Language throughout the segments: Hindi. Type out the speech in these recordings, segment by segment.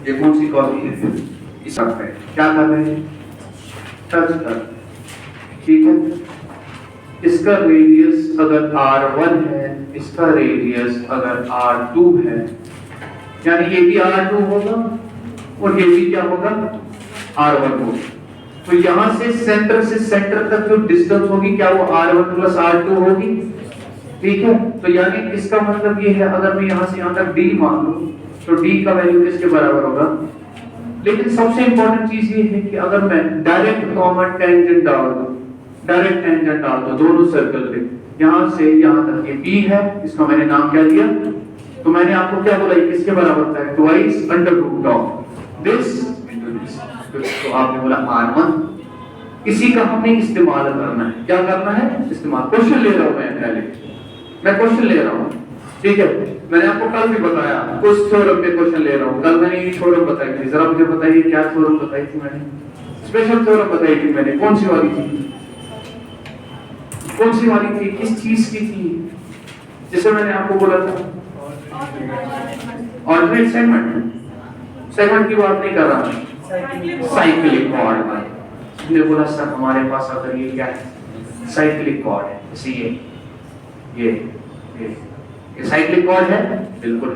ये कौन सी कॉपी है? इस पे क्या कर रहे हैं? टच कर रहे हैं। ठीक है, इसका रेडियस अगर r1 है, इसका रेडियस अगर r2 है, यानी ये भी r2 होगा और ये भी क्या होगा? r1 होगा। तो यहां से सेंटर तक जो डिस्टेंस होगी क्या वो r1 प्लस r2 होगी? ठीक है, तो यानी इसका मतलब ये है, अगर मैं यहां से यहां तक d मान लूं तो d का वैल्यू किसके बराबर होगा? लेकिन सबसे इंपॉर्टेंट चीज ये है कि अगर मैं डायरेक्ट कॉमन टेंजेंट डाल दूं दोनों सर्कल पे, यहां से यहां तक ये p है, इसका मैंने नाम क्या दिया? तो मैंने आपको क्या बोला, ये किसके बराबर था? Twice under root of this into this. तो आपने बोला r1, इसी का हमने इस्तेमाल करना है। क्या करना है? इस्तेमाल। क्वेश्चन ले रहा हूं मैं क्वेश्चन ले रहा हूं। ठीक है, मैंने आपको कल भी बताया, कुछ थ्योरम पे क्वेश्चन ले रहा हूं। कल मैंने ये थ्योरम बताई थी, जरा मुझे बताइए क्या थ्योरम बताई थी मैंने? स्पेशल थ्योरम बताई थी मैंने। कौन सी वाली थी? किस चीज की थी जिसे मैंने आपको बोला था? ऑर्डिनेट सेगमेंट की बात नहीं कर रहा मैं, साइक्लिक कॉर्ड में। हमने बोला सर हमारे पास अगर ये क्या है? साइक्लिक कॉर्ड है, जैसे ये साइक्लिक कॉर्ड है, बिल्कुल।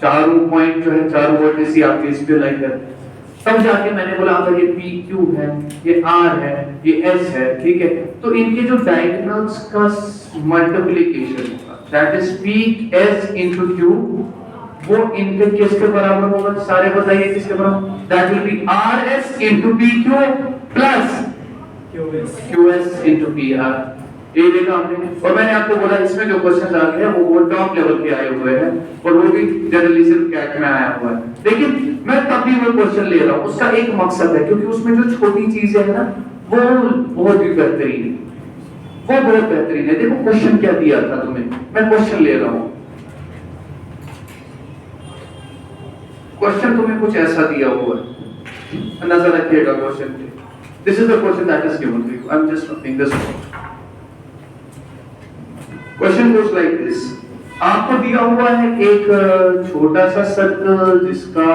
चारों पॉइंट जो है, चारों वर्टिस आपके इस पे लाइन कर, तब जाके मैंने बोला अगर ये PQ है, ये R है, ये S है, ठीक है, तो इनके जो डायगोनल्स का मल्टीप्लिकेशन होगा, that is PS into Q, वो इनके किसके बराबर होगा? सारे बताइए किसके बराबर? That will be RS into PQ plus QS into PR। ये देखा हमने। और मैंने आपको बोला इसमें जो क्वेश्चन आ गए हैं वो टॉप लेवल के आए हुए हैं, और वो भी जनरली सिर्फ कैट में आया हुआ है। लेकिन मैं तब भी वो क्वेश्चन ले रहा हूँ, उसका एक मकसद है, क्योंकि उसमें जो छोटी चीजें है ना, वो बहुत ही बेहतरीन है, वो बहुत बेहतरीन है। देखो क्वेश्चन क्या दिया था तुम्हें, मैं क्वेश्चन ले रहा हूँ। क्वेश्चन तुम्हें कुछ ऐसा दिया हुआ है, नजर रखिएगा क्वेश्चन पे। This is the question that is given to you. I am just noting this. Question goes like this. आपको दिया हुआ है एक छोटा सा सर्कल जिसका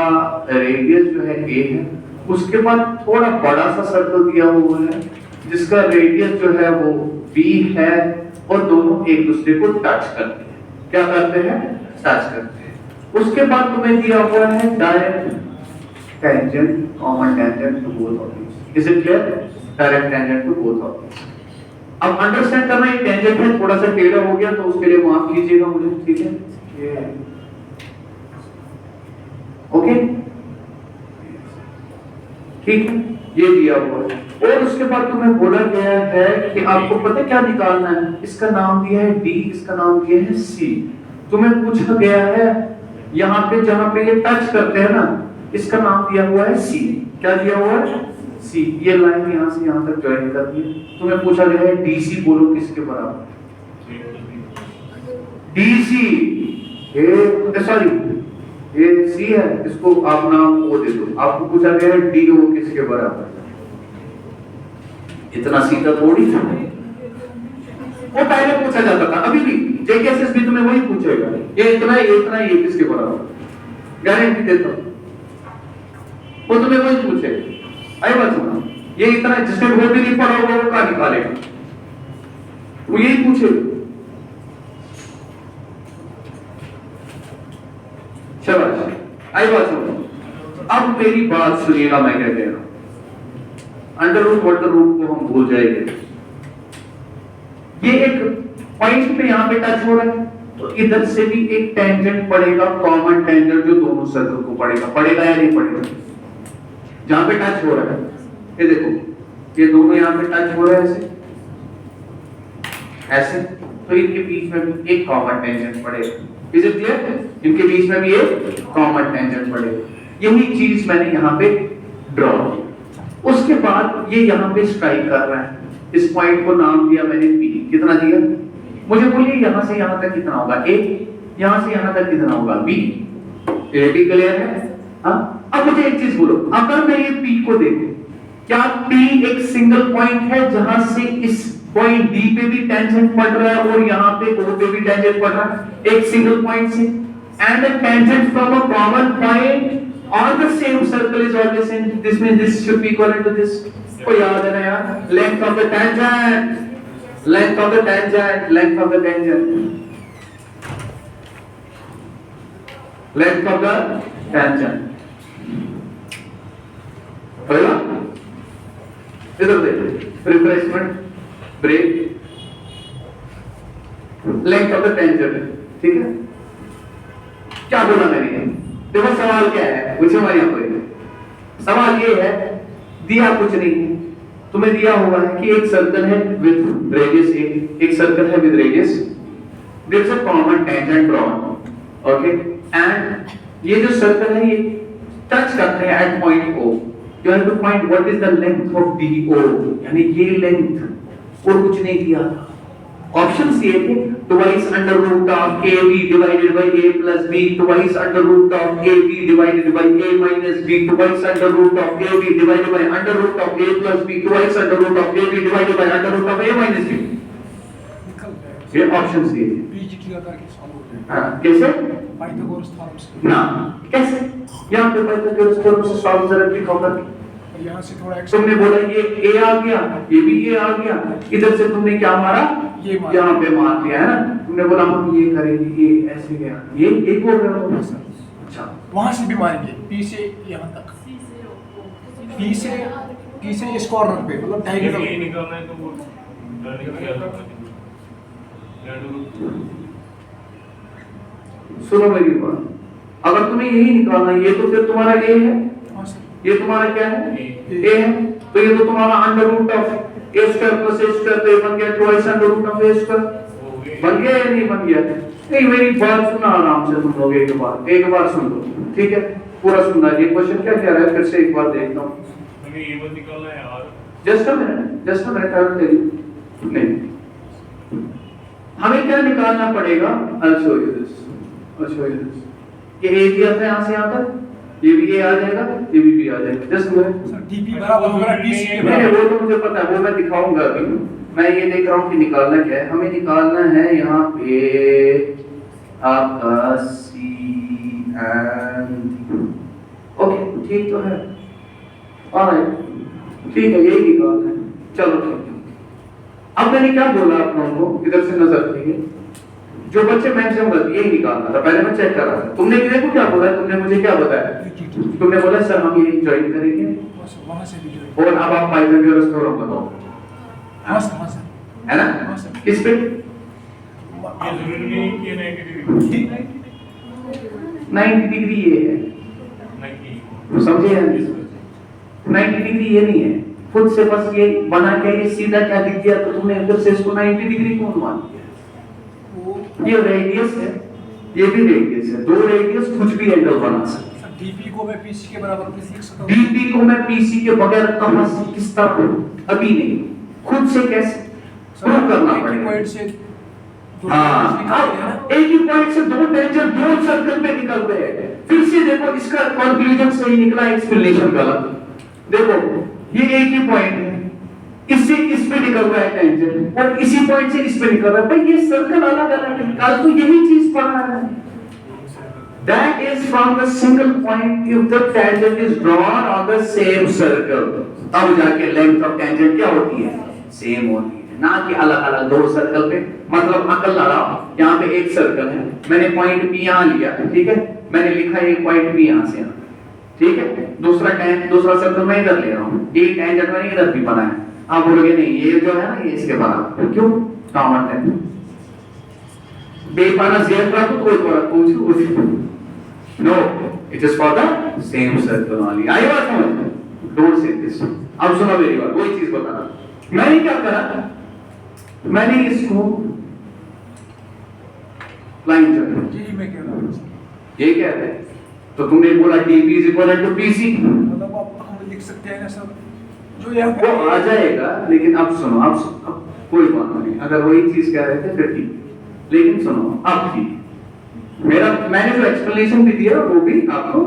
रेडियस जो है a है, उसके बाद थोड़ा बड़ा सा सर्कल दिया हुआ है जिसका रेडियस जो है वो b है, और दोनों एक दूसरे को टच करते हैं। क्या करते हैं? टच करते हैं। उसके बाद तुम्हें दिया हुआ है direct tangent, common tangent to both of these. Is it clear? Direct tangent to both of these. अब अंडरस्टैंड करना, ये टेंजेंट है, थोड़ा सा टेढ़ा हो गया तो उसके लिए माफ कीजिएगा मुझे, ठीक है? ओके, ठीक है, ये दिया हुआ है। और उसके बाद तुम्हें बोला गया है कि आपको पता क्या निकालना है? इसका नाम दिया है D, इसका नाम दिया है C। तुम्हें पूछा गया है यहाँ पे जहां पे ये टच करते हैं ना, इसका नाम दिया हुआ है C। क्या दिया हुआ है? C। ये लाइन यहाँ से यहाँ तक ज्वाइन करनी है। तुम्हें पूछा गया है DC, बोलो किसके बराबर? DC। ये सॉरी, ये C है, इसको आप नाम O दे दो। आपको पूछा गया है DO किसके बराबर? इतना सीधा थोड़ी था, वो पहले पूछा जाता था। अभी भी JKSS भी तुम्हें वही पूछेगा, ये इतना ये किसके बराबर? गारंटी देता हूं, वो तुम्हें वही पूछेगा। आई बात सुना, ये इतना जिसने घर भी नहीं पढ़ा होगा वो क्या निकालेगा? वो यही पूछेगा। शाबाश, आई बात सुनो। अब मेरी बात सुनिएगा, मैं क्या कह रहा हूं। अंडर रूट वाटर रूट को हम भूल जाएंगे। ये एक पॉइंट पे यहां पे टच हो रहा है, तो इधर से भी एक टेंजेंट पड़ेगा, कॉमन टेंजेंट जो दोनों सर्कल को पड़ेगा या नहीं पड़ेगा? जहां पे टच हो रहा है, ये देखो, ये दोनों यहां पे टच हो रहे हैं ऐसे, तो इनके बीच में भी एक कॉमन टेंजेंट पड़ेगा। Is it clear? इनके बीच में भी एक कॉमन टेंजेंट पड़ेगा। यही चीज मैंने यहाँ पे ड्रॉ की। उसके बाद ये यहाँ पे स्ट्राइक कर रहा है, इस पॉइंट को नाम दिया मैंने P। कितना दिया? मुझे बोलिए यहाँ से यहाँ तक कितना होगा? A। यहाँ से यहाँ तक कितना होगा? B। ये भी क्लियर है? हाँ, अब मुझे एक चीज बोलो, अगर मैं ये P को देखूं, क्या P एक सिंगल पॉइंट है जहां से इस पॉइंट D पे भी टेंजेंट पड़ रहा है और यहाँ पे O पे भी टेंजेंट पड़ रहा है, एक सिंगल पॉइंट से? And a tangent from a common point on the same circle is always same. This means this should be equivalent to this. को याद है ना यार? Length of the tangent, length of the tangent, length of the tangent, length of the tangent. होगा? इधर देखो, refreshment, break, length of the tangent, ठीक है? क्या बोला मैंने? देखो सवाल क्या है? पूछो हमारे यहाँ पे। सवाल ये है, दिया कुछ नहीं है, तुम्हें दिया हुआ है कि एक सर्कल है विद रेडियस a, एक सर्कल है with radius, there is a common tangent drawn, okay, and ये जो सर्कल है ये टच करते हैं at point o, you have to find what is the length of DO, यानी ये लेंथ और कुछ नहीं दिया था। ऑप्शंस ये थे twice under root of AB divided by A plus B, twice under root of AB divided by A minus B, twice under root of AB divided by under root of A plus B, twice under root of AB divided by under root of A minus B। ये ऑप्शंस ये कैसे? पाइथागोरस थ्योरम से ना कैसे? यहाँ पे पाइथागोरस थ्योरम से सॉल्व जरा दिखाओ करके। यहाँ से थोड़ा तुमने बोला ये A आ गया, ये भी A आ गया, इधर से तुमने क्या मारा? यहाँ पे मार दिया है ना? तुमने बोला हम ये करेंगे, ये ऐसे गया, ये एक बोल रहे हो सर? अच्छा, वहाँ से भी मारेंगे, P से यहाँ तक, P से इस कॉर्नर पे, मतलब डायगोनल ये निकालना है तो वो सुनो मेरी बात, अगर तुम्हें यही निकालना है, ये तो फिर तुम्हारा A है, ये तुम्हारा क्या है? A है, तो ये तो तुम्हारा under root of A square plus A square, तो ये बन गया twice under root of A square. बन गया या नहीं बन गया? नहीं, मेरी बात सुना आराम से तुम लोग, एक बार सुन लो, ठीक है? पूरा सुनना। ये क्वेश्चन क्या कह रहा है, फिर से एक बार देखता हूँ। हमें ये मत निकालना है यार। Just a minute, I will tell you. नहीं, हमें क्या निकालना पड़ेगा? I'll show you this. ये A दिया था यहाँ से यहाँ तक, ये भी A आ जाएगा, ये भी B आ जाएगा। जस्ट मिनट, सर DP बराबर होगा DC के नहीं बराबर। वो तो मुझे पता है, वो मैं दिखाऊंगा अभी। मैं ये देख रहा हूँ कि निकालना क्या है। हमें निकालना है यहाँ पे आपका C एंड ओके, ठीक तो है, ऑलराइट, ठीक है, यही निकालना है। चलो ठीक है। अब मैंने क्या बोला आप लोगों को, इधर से नजर रखिए, जो बच्चे मैक्सिमम गलती यही निकालना था। पहले मैं चेक कर रहा था, तुमने देखो क्या बोला, तुमने मुझे क्या बताया? तुमने बोला सर हम ये ज्वाइन करेंगे, वहाँ से भी join। और अब आप पाइथागोरस थ्योरम बताओ, हाँ सर, है ना? किस पे? ये जरूरी नहीं कि 90 डिग्री 90 डिग्री ये है, 90 समझे या नहीं? 90 डिग्री ये नहीं है, खुद से बस ये बना के ये सीधा क्या दिख गया, तो तुमने इधर से इसको 90 डिग्री कौन मान लिया? ये रेडियस है, ये भी रेडियस है, दो रेडियस कुछ भी एंगल बना सकते हैं। सर DP को मैं PC के बराबर कैसे लिख सकता हूँ? DP को मैं PC के बगैर कहां से, किस तरह? अभी नहीं, खुद से कैसे प्रूव करना पड़ेगा? पॉइंट से हाँ, एक ही पॉइंट से दो टेंजेंट दो सर्कल पे निकल रहे हैं। फिर से देखो, इसका कंक्लूजन सही निकला, एक्सप्लेनेशन गलत। देखो ये एक ही पॉइंट है, इससे इस पे निकल रहा है टेंजेंट, और इसी पॉइंट से इस पे निकल रहा है। भाई ये सर्कल अलग अलग है, कल तो यही चीज पढ़ा है। That is from the single point if the tangent is drawn on the same circle, तब जाके length of tangent क्या होती है? सेम होती है, ना कि अलग अलग दो सर्कल पे। मतलब अकल लगाओ, यहाँ पे एक सर्कल है, मैंने पॉइंट P यहाँ लिया, ठीक है, मैंने लिखा एक पॉइंट P यहाँ से, ठीक है, दूसरा सर्कल मैं इधर ले रहा हूँ, एक टेंजेंट मैंने इधर भी बनाया। आप बोलोगे नहीं ये जो है ना ये इसके बराबर, क्यों? कॉमन है, बेपाना जेड का तो कोई फर्क पूछो no, it is for the same circle only. आई बात समझ? Don't say this. अब सुनो मेरी बात, वही चीज बता रहा। मैंने क्या करा, मैंने इसको लाइन चढ़ा, यही मैं कह रहा हूँ। ये क्या है? तो तुमने बोला DP is equal to PC, मतलब अब हम लिख सकते हैं ना सर, जो यहाँ वो आ जाएगा। लेकिन अब सुनो, अब कोई बात नहीं, अगर वही चीज कह रहे थे फिर ठीक, लेकिन सुनो अब ठीक, मैंने जो एक्सप्लेनेशन भी दिया वो भी आपको,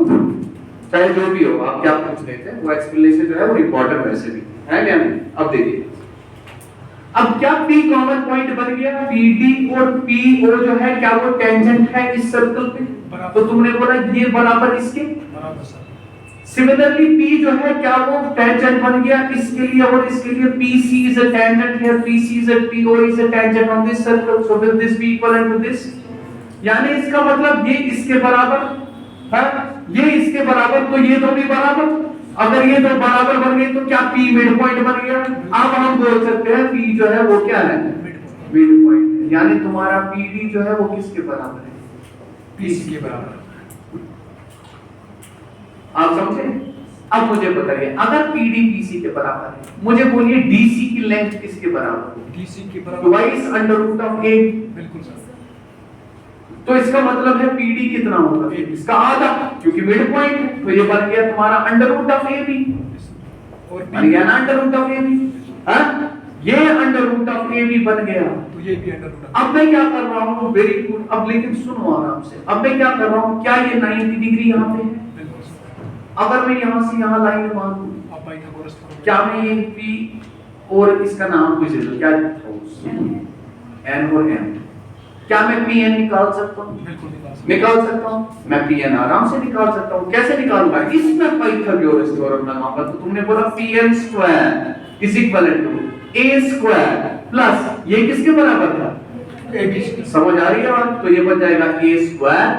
चाहे जो भी हो आप क्या पूछ रहे थे, वो एक्सप्लेनेशन जो है वो इंपॉर्टेंट वैसे भी है क्या नहीं? अब देखिए, अब क्या P कॉमन पॉइंट बन गया, PD और PO जो है क्या वो टेंजेंट है इस सर्कल पे? तो तुमने बोला ये बराबर इसके, बराबर सर। सिमिलरली P जो है क्या वो टेंजेंट बन गया इसके लिए और इसके लिए PC is a tangent here, PC is a PO is a tangent on this circle, so will this be equivalent to this? यानी इसका मतलब ये इसके बराबर है, ये इसके बराबर, तो ये दो भी बराबर। अगर ये दो बराबर बन गए तो क्या P मिड पॉइंट बन गया। अब हम बोल सकते हैं P जो है वो क्या है, मिड पॉइंट। यानी तुम्हारा PD जो है वो किसके बराबर है, PC के बराबर। आप समझे। अब मुझे बताइए अगर PD PC के बराबर है, मुझे बोलिए DC की लेंथ किसके बराबर है, DC के बराबर twice under root of A। बिल्कुल सर। तो इसका मतलब है PD कितना होगा, इसका आधा, क्योंकि मिड पॉइंट है, तो ये बन गया तुम्हारा अंडर रूट ऑफ AB, और बन गया ना अंडर रूट ऑफ AB। हाँ, ये अंडर रूट ऑफ AB बन गया। तो ये भी अंडर रूट। अब मैं क्या कर रहा हूँ, वेरी गुड, अब लेकिन सुनो आराम से। अब मैं क्या कर रहा हूँ, क्या ये 90 डिग्री यहाँ पे है, अगर मैं यहाँ से यहाँ लाइन मारूं, क्या मैं ये P और इसका नाम कुछ क्या N और M, क्या मैं PN निकाल सकता हूँ, निकाल सकता हूँ। मैं PN आराम से निकाल सकता हूँ। कैसे निकालूंगा, इसमें पाइथागोरस थ्योरम लगाऊंगा। तो तुमने बोला PN square is equal to A square plus ये किसके बराबर था, ABC। समझ आ रही है बात। तो ये बन जाएगा A स्क्वायर,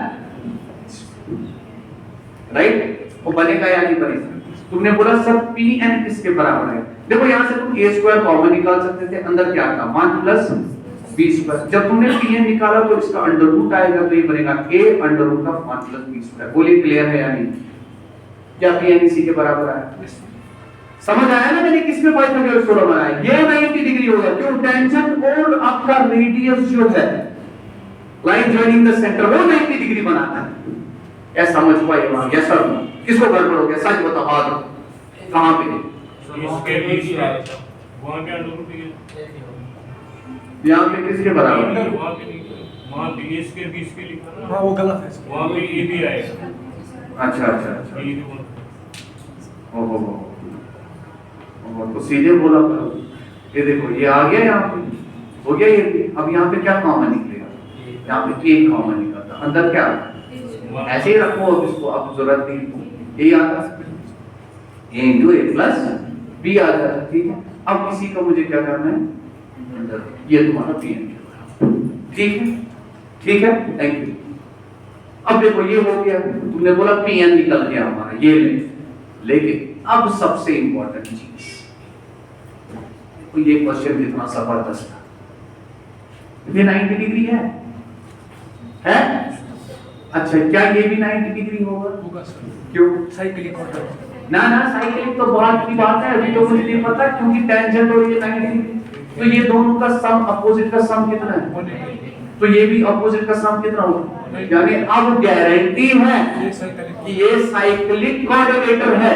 राइट, वो बनेगा या नहीं बनेगा। तुमने बोला सर PN किसके बराबर है, देखो यहाँ से तुम A स्क्वायर कॉमन निकाल सकते थे, अंदर क्या था 1 प्लस B स्क्वायर। जब तुमने PN निकाला तो इसका अंडर रूट आएगा, तो ये बनेगा A under root of 1 plus B square. बोलिए क्लियर है या नहीं, क्या PN इसी के बराबर आया, समझ आया ना मैंने किस पे पाइथागोरस थ्योरम बनाया। ये 90 डिग्री होगा, क्यों, टेंजेंट और आपका रेडियस जो है लाइन जॉइनिंग द सेंटर वो 90 डिग्री बनाता है। क्या समझ पाए वहां, यस सर, किसको गड़बड़ हो गया, सच बताओ, हाथ कहां पे, इसके बीच में वहां के अंडर रूट यहाँ पे किसके बराबर है, वहां पे नहीं, वहां पे इसके बीच के लिखा ना, हाँ वो गलत है। वहां पे ये भी आएगा। अच्छा अच्छा अच्छा, ये भी बोल, ओहो तो सीधे बोला करो। ये देखो ये आ गया, यहाँ पे हो गया ये भी। अब यहाँ पे क्या कॉमन निकलेगा, यहाँ पे A कॉमन निकलता, अंदर क्या, ऐसे ही रखो अब इसको, अब जरूरत नहीं, A आता A into A plus B आ जाता, ठीक है। अब इसी का मुझे क्या करना है, अंदर ये तुम्हारा PN, ठीक है, ठीक है, थैंक यू। अब देखो ये हो गया, तुमने बोला PN निकल गया हमारा, ये लेकिन अब सबसे इंपॉर्टेंट चीज, तो ये क्वेश्चन कितना जबरदस्त था, ये 90 डिग्री है? अच्छा, क्या ये भी 90 डिग्री होगा? होगा सर। क्यों? Cyclic order. ना साइक्लिक तो बात की बात है, अभी तो मुझे नहीं पता, क्योंकि टेंजेंट और ये 90 डिग्री, तो ये दोनों का सम, अपोजिट का सम कितना है, तो ये भी अपोजिट का सम कितना होगा, यानी अब गारंटी है कि ये साइक्लिक कोऑर्डिनेटर है।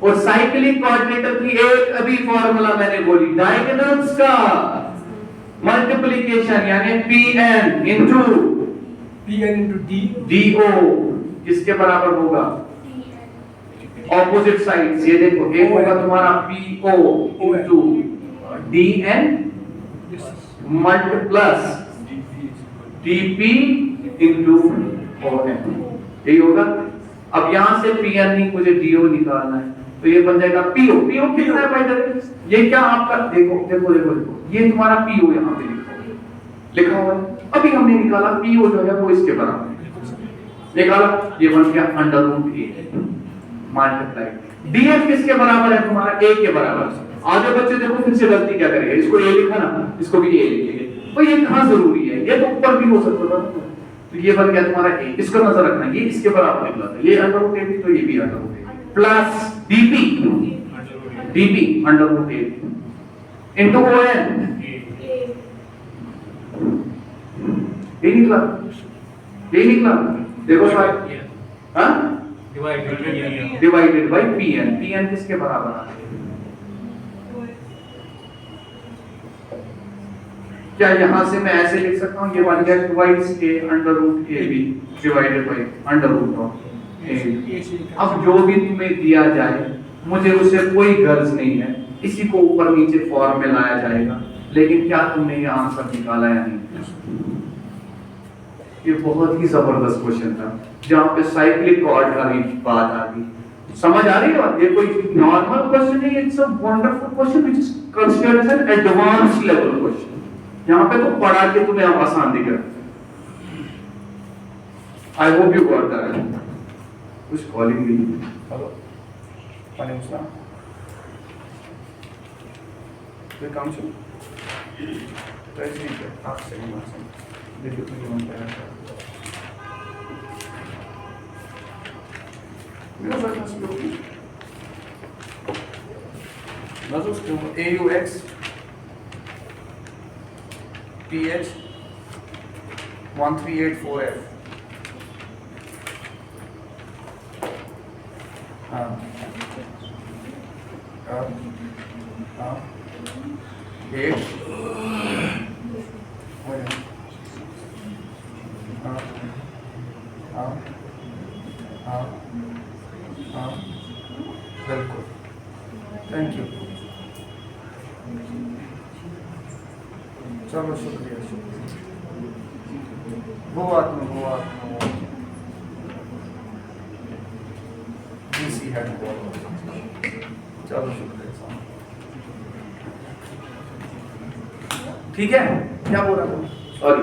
और साइक्लिक कोऑर्डिनेटर की एक अभी फॉर्मूला मैंने बोली, डायगोनल्स का मल्टीप्लिकेशन, यानी PN इनटू DO किसके बराबर होगा, ऑपोजिट साइड। ये देखो एक होगा तुम्हारा PO into DN plus DP into ON, यही होगा। अब यहां से PN नहीं, मुझे DO निकालना है, तो ये बन जाएगा PO। PO कितना है भाई, ये क्या आपका, देखो देखो देखो देखो, ये तुम्हारा PO यहाँ पे लिखा हुआ है। अभी हमने निकाला PO जो है वो इसके बराबर है, निकाला, ये बन गया under root A multiply. DF किसके बराबर है, तुम्हारा A के बराबर। आधे बच्चे देखो फिर से गलती क्या करेंगे, इसको A लिखा ना, इसको भी A लिखेंगे, तो ये कहाँ जरूरी है, ये तो ऊपर भी हो सकता था, तो ये बन गया तुम्हारा A। इसको नजर रखना, ये इसके बराबर निकला था, ये अंडर रूट A, तो ये भी under root A plus DP under root A into ON, ये निकला, ये निकला, देखो भाई, हाँ, डिवाइडेड बाय PN। PN किसके बराबर आ गया, क्या यहां से मैं ऐसे लिख सकता हूं, ये बन गया twice A under root AB divided by under root of A। अब जो भी तुम्हें दिया जाए, मुझे उससे कोई गर्ज नहीं है, इसी को ऊपर नीचे फॉर्म में लाया जाएगा, लेकिन क्या तुमने ये आंसर निकाला या नहीं। ये बहुत ही जबरदस्त क्वेश्चन था, जहाँ पे साइक्लिक कॉर्ड का भी बात आ गई, समझ आ रही है बात? ये कोई नॉर्मल क्वेश्चन नहीं, it's a wonderful question which is considered as an advance level question. यहाँ पे तो पढ़ा के तुम्हें आसान दिख रहा है। I hope you got that. कुछ कॉलिंग भी हेलो पानी उसका ये काम से कैसे नहीं है आप सही बात है। देखिए तो ये मन पे मेरा बस उसको AUX PH 1384F हाँ हाँ हाँ 8 हाँ हाँ हाँ हाँ बिल्कुल थैंक यू। चलो शुक्रिया शुक्रिया। वो बात में DC है। चलो शुक्रिया। ठीक है क्या बोल रहा था सॉरी।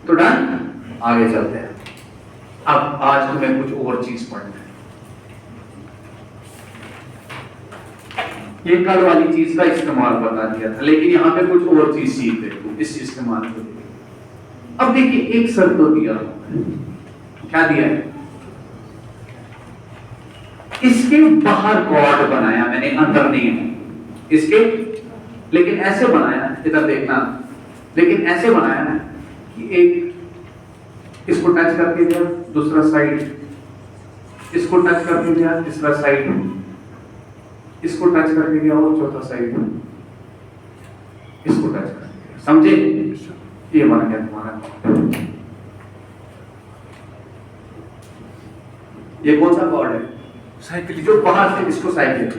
तो डन, आगे चलते हैं। अब आज तुम्हें कुछ और चीज पढ़ना है। ये कल वाली चीज का इस्तेमाल बता दिया था, लेकिन यहाँ पे कुछ और चीज सीख देखो इस इस्तेमाल को। अब देखिए एक शर्त तो दिया, क्या दिया है? इसके बाहर गॉड बनाया मैंने, अंदर नहीं है इसके, लेकिन ऐसे बनाया, इधर देखना, लेकिन ऐसे बनाया ना कि एक इसको टच करके दिया दूसरा साइड, इसको टच करके दिया तीसरा साइड, इसको टच करके दिया और चौथा साइड, इसको टच करके दिया। समझे? ये बन गया तुम्हारा। ये कौन सा कॉर्ड है? साइक्लिक। जो बाहर से इसको साइक्लिक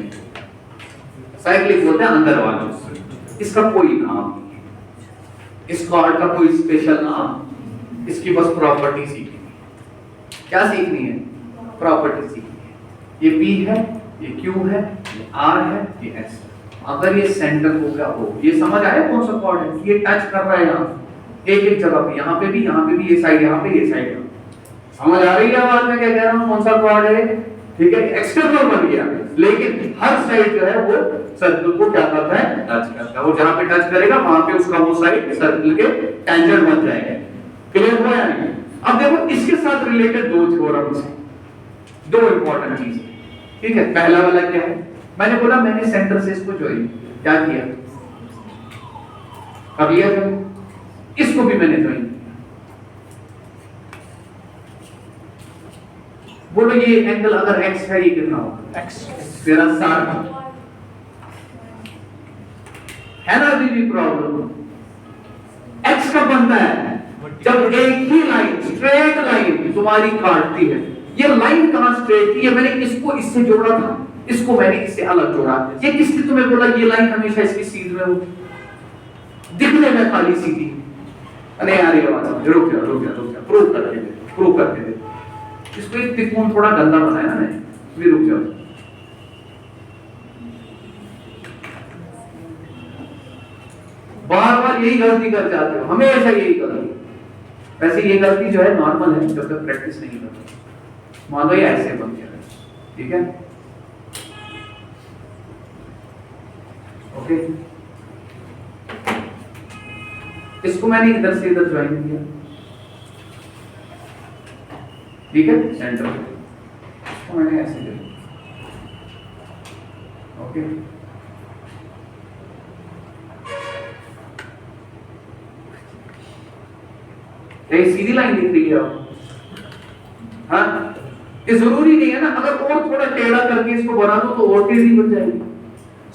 बोलते हैं, अंदर वाला। इसका कोई नाम नहीं है, इस कॉर्ड का कोई स्पेशल नाम, इसकी बस प्रॉपर्टी सीखनी है। क्या सीखनी है? प्रॉपर्टी सीखनी है। ये P है, ये Q है, ये R है, ये S। अगर ये सेंटर हो गया हो, ये समझ आया कौन सा कॉर्ड है? ये टच कर रहा है यहाँ एक जगह पे, यहाँ पे भी, ये साइड, यहाँ पे ये साइड। समझ आ रही है आवाज में क्या कह रहा हूँ? कौन सा कॉर्ड है? ठीक है, एक्सटर्नल बन गया, लेकिन हर साइड जो है वो सर्कल को क्या करता है? टच करता है। वो जहां पे टच करेगा वहां पे उसका वो साइड सर्कल के टेंजेंट बन जाएगा। क्लियर हुआ या नहीं? अब देखो इसके साथ रिलेटेड दो थ्योरम्स हैं, दो इंपॉर्टेंट चीज। ठीक है, पहला वाला क्या है? मैंने बोला मैंने सेंटर से इसको ज्वाइन क्या किया, अब ये इसको भी मैंने ज्वाइन। बोलो ये एंगल अगर x है ये कितना होगा? x तेरा 60 है ना? अभी प्रॉब्लम x कब बनता है? जब एक ही लाइन, स्ट्रेट लाइन तुम्हारी काटती है। ये लाइन कहां स्ट्रेट थी? मैंने इसको इससे जोड़ा था, इसको मैंने इससे अलग जोड़ा। ये किसने तुम्हें बोला ये लाइन हमेशा इसकी सीध में हो? दिखने में खाली सीधी। अरे यार ये बात रुक जा, प्रूव करके दे। इसको एक त्रिकोण थोड़ा गंदा बनाया ना मैंने, भी रुक जाओ। बार यही गलती कर जाते हो, हमेशा यही गलती। वैसे ये गलती जो है नॉर्मल है जब तक प्रैक्टिस नहीं करते। मान लो ये ऐसे बन गया, ठीक है, ओके। इसको मैंने इधर से इधर ज्वाइन किया, ठीक है, सेंटर इसको मैंने ऐसे किया, ओके। एक सीधी लाइन दिख रही है, हाँ, ये जरूरी नहीं है ना, अगर और थोड़ा टेढ़ा करके इसको बना दो तो और टेढ़ी बन जाएगी।